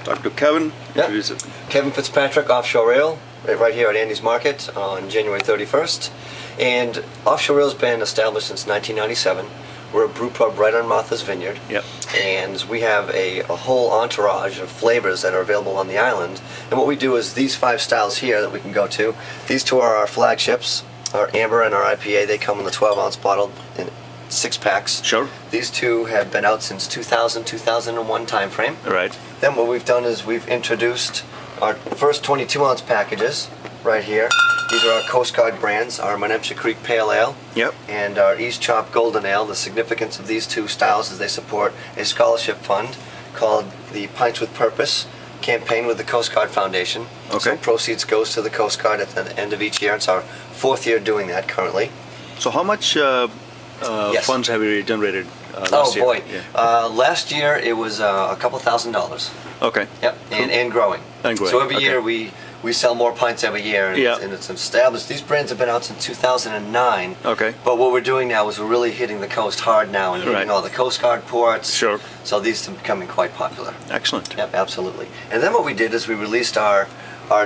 Talk to Kevin. Yeah. Kevin Fitzpatrick, Offshore Ale, right here at Andy's Market on January 31st. And Offshore Ale's been established since 1997. We're a brew pub right on Martha's Vineyard. Yep. And we have a whole entourage of flavors that are available on the island. And what we do is these 5 styles here that we can go to. These 2 are our flagships, our Amber and our IPA. They come in the 12-ounce bottle in 6 packs. Sure. These 2 have been out since 2000, 2001 time frame. Right. Then what we've done is we've introduced our first 22-ounce packages right here. These are our Coast Guard brands, our Menemsha Creek Pale Ale, yep, and our East Chop Golden Ale. The significance of these 2 styles is they support a scholarship fund called the Pints with Purpose campaign with the Coast Guard Foundation. Okay. So proceeds goes to the Coast Guard at the end of each year. It's our 4th year doing that currently. So how much Yes. funds have you generated last year? Oh boy, Yeah. last year it was a couple $1,000s. Okay. Yep, and growing. And growing. So every Okay. year we sell more pints every year, and, Yeah. and it's established. These brands have been out since 2009. Okay. But what we're doing now is we're really hitting the coast hard now and hitting Right. all the Coast Guard ports. Sure. So these are becoming quite popular. Excellent. Yep, absolutely. And then what we did is we released our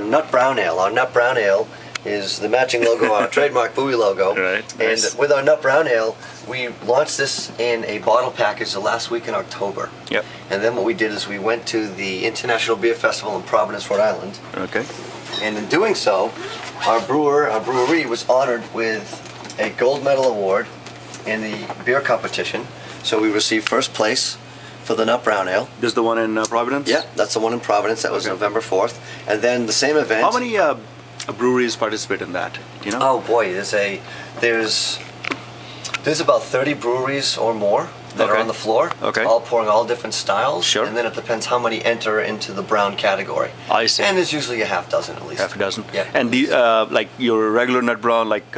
Nut Brown Ale. Our Nut Brown Ale is the matching logo, our trademark buoy logo. Right. And Nice. with our Nut Brown Ale, we launched this in a bottle package the last week in October. Yep. And then what we did is we went to the International Beer Festival in Providence, Rhode Island. Okay. And in doing so, our brewery was honored with a gold medal award in the beer competition. So we received first place for the Nut Brown Ale. This is the one in Providence? Yeah, that's the one in Providence. That was Okay. November 4th. And then the same event. How many breweries participate in that? Do you know? Oh boy, there's about 30 breweries or more that are Okay. on the floor, Okay. all pouring all different styles. Sure. And then it depends how many enter into the brown category. I see. And there's usually a half dozen at least. Half a dozen. Yeah. And the like your regular nut brown, like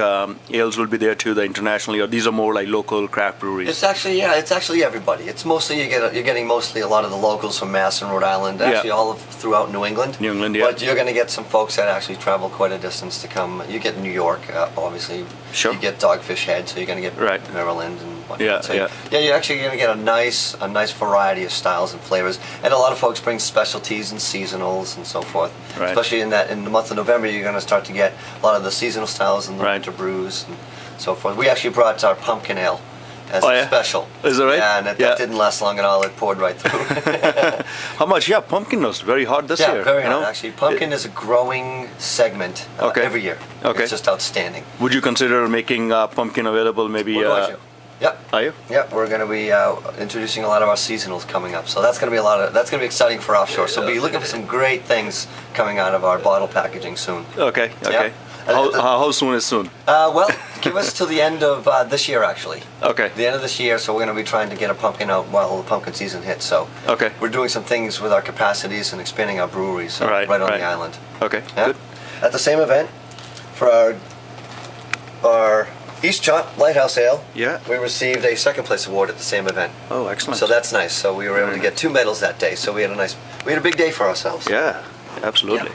ales will be there too, the internationally, or these are more like local craft breweries. It's actually everybody. It's mostly you're getting mostly a lot of the locals from Mass and Rhode Island, actually all throughout New England. New England, yeah. But you're going to get some folks that actually travel quite a distance to come. You get New York, obviously. Sure. You get Dogfish Head, so you're going to get Right. Maryland and whatnot. Yeah, so yeah. Yeah, you're actually going to get a nice variety of styles and flavors, and a lot of folks bring specialties and seasonals and so forth. Right. Especially in the month of November, you're going to start to get a lot of the seasonal styles and the Right. winter brews and so forth. We actually brought our pumpkin ale as Oh, a yeah? special. Is that right? Yeah, and that didn't last long at all. It poured right through. How much? Yeah, pumpkin was very hot this Yeah, year. very you hot know? actually. Pumpkin is a growing segment Okay. every year. Okay. It's just outstanding. Would you consider making pumpkin available maybe? We're going to. Yep. Are you? Yep, we're going to be introducing a lot of our seasonals coming up, so that's going to be that's going to be exciting for Offshore. So be looking for some great things coming out of our bottle packaging soon. Okay. Okay. Yeah. How soon is soon? Well, give us till the end of this year, actually. Okay. The end of this year, so we're going to be trying to get a pumpkin out while the pumpkin season hits. So Okay. we're doing some things with our capacities and expanding our breweries Right, on right. the island. Okay. Yeah. Good. At the same event, for our East Chop Lighthouse Ale, Yeah. we received a second place award at the same event. Oh, excellent. So that's nice. So we were able to get 2 medals that day. So we had a big day for ourselves. Yeah. Absolutely.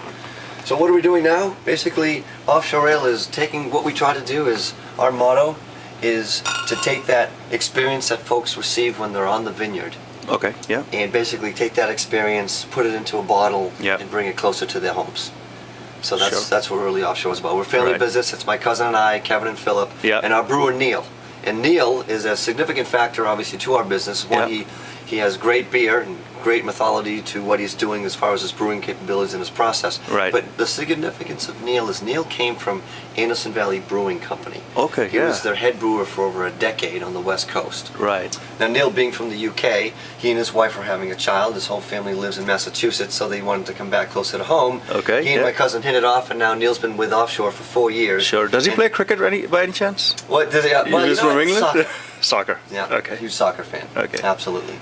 So what are we doing now? Basically, Offshore Ale is taking, what we try to do is, our motto is to take that experience that folks receive when they're on the vineyard Okay. Yeah. and basically take that experience, put it into a bottle, Yeah. and bring it closer to their homes. So Sure. that's what really Offshore is about. We're a family Right. business. It's my cousin and I, Kevin and Philip, Yeah. and our brewer Neil. And Neil is a significant factor, obviously, to our business. One, Yeah. he has great beer and great mythology to what he's doing as far as his brewing capabilities and his process. Right. But the significance of Neil is Neil came from Anderson Valley Brewing Company. Okay, He yeah. was their head brewer for over a decade on the West Coast. Right. Now, Neil being from the UK, he and his wife are having a child. His whole family lives in Massachusetts, so they wanted to come back closer to home. Okay, He and yeah. my cousin hit it off, and now Neil's been with Offshore for 4 years. Sure. Does he And- play cricket by any chance? What does he? Well, He is you know from what? England? Soccer. Soccer. Yeah. Okay. Huge soccer fan. Okay. Absolutely.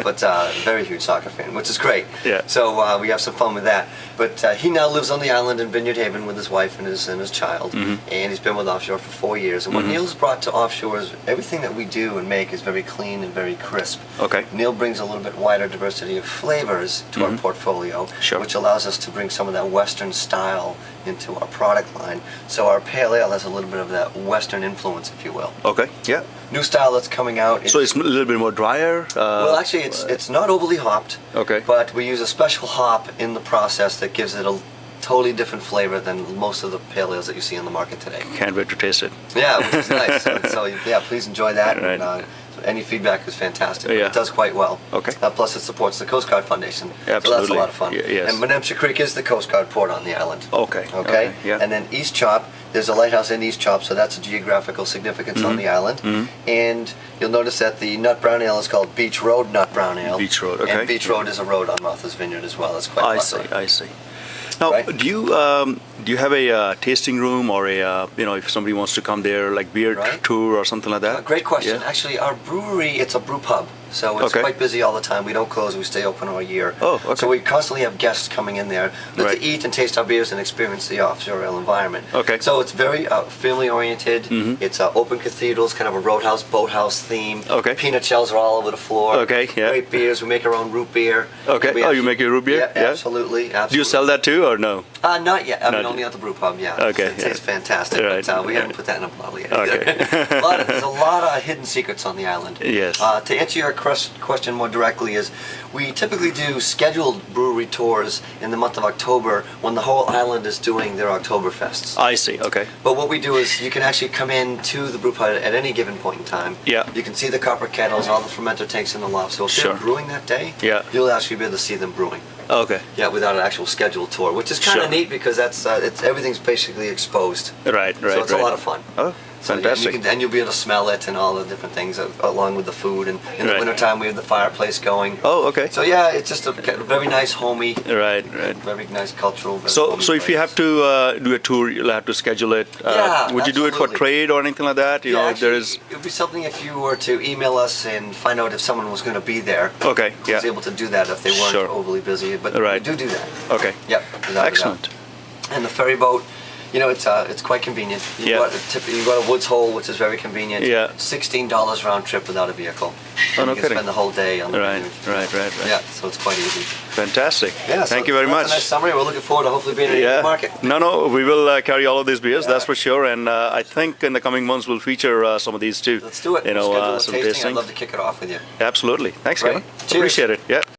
But very huge soccer fan, which is great. Yeah. So we have some fun with that. But he now lives on the island in Vineyard Haven with his wife and his child, Mm-hmm. and he's been with Offshore for 4 years. And what Neil's brought to Offshore is everything that we do and make is very clean and very crisp. Okay. Neil brings a little bit wider diversity of flavors to our portfolio, Sure. which allows us to bring some of that Western style into our product line. So our pale ale has a little bit of that Western influence, if you will. Okay. Yeah. New style style that's coming out. So it's a little bit more drier? Well, actually, it's not overly hopped. Okay. But we use a special hop in the process that gives it a totally different flavor than most of the pale ales that you see on the market today. Can't wait to taste it. Yeah, which is nice. So yeah, please enjoy that. Right. And, any feedback is fantastic. Yeah. It does quite well. Okay. Plus, it supports the Coast Guard Foundation. Absolutely. So that's a lot of fun. Yes. And Menemsha Creek is the Coast Guard port on the island. Okay. Okay. Yeah. And then East Chop, there's a lighthouse in East Chop, so that's a geographical significance on the island. And you'll notice that the Nut Brown Ale is called Beach Road Nut Brown Ale. Beach Road, okay. And Beach Road is a road on Martha's Vineyard as well. It's quite I popular. see. I see. Now, Right. do you have a tasting room or a if somebody wants to come there, like beer Right. tour or something like that? Great question. Yeah. Actually, our brewery, it's a brew pub, so it's Okay. quite busy all the time. We don't close, we stay open all year. Oh, okay. So we constantly have guests coming in there Right. to eat and taste our beers and experience the offshore ale environment. Okay. So it's very family-oriented. It's open cathedrals, kind of a roadhouse, boathouse theme. Okay. Peanut shells are all over the floor. Okay, yeah. Great beers. We make our own root beer. Okay. We Oh, you make your root beer? Yeah, absolutely. Do you sell that too or no? Not yet. I mean, Not only yet. at the brew pub, yeah. Okay, It tastes fantastic, Right, but we yeah. haven't put that in a bottle yet. Okay. There's a lot of hidden secrets on the island. Yes. To answer your question more directly is, we typically do scheduled brewery tours in the month of October when the whole island is doing their Oktoberfests. I see. Okay. But what we do is you can actually come in to the brew pub at any given point in time. Yeah. You can see the copper kettles, all the fermenter tanks in the loft. So if Sure. they're brewing that day, Yeah. you'll actually be able to see them brewing. Okay. Yeah, without an actual scheduled tour, which is kind of Sure. neat because that's everything's basically exposed. Right. Right. So it's right. a lot of fun. Oh, So, yeah, fantastic. and you'll be able to smell it and all the different things along with the food. And in the Right. wintertime, we have the fireplace going. Oh, okay. So yeah, it's just a very nice, homey, Right. Right. very nice cultural. Very So, homey so if you place. have to do a tour, you'll have to schedule it. Yeah, would you do it for absolutely. trade or anything like that? You Yeah, know, if there actually, is. it would be something if you were to email us and find out if someone was going to be there. Okay. I was Yeah. able to do that if they weren't Sure. overly busy, but Right. we do that. Okay. Yep. without a doubt. Excellent. And the ferry boat, it's quite convenient. You Yeah. go to Woods Hole, which is very convenient. Yeah. $16 round trip without a vehicle. Oh, And no you can kidding. spend the whole day on the Right. vineyard. Right. Yeah, so it's quite easy. Fantastic. Yeah, Thank you very that's much. a nice summary. We're looking forward to hopefully being in the market. No, we will carry all of these beers, Yeah. that's for sure. And I think in the coming months we'll feature some of these too. Let's do it. You know, Schedule a some tasting. tasting. I'd love to kick it off with you. Absolutely. Thanks, Right. Kevin. Cheers. Appreciate it. Yeah.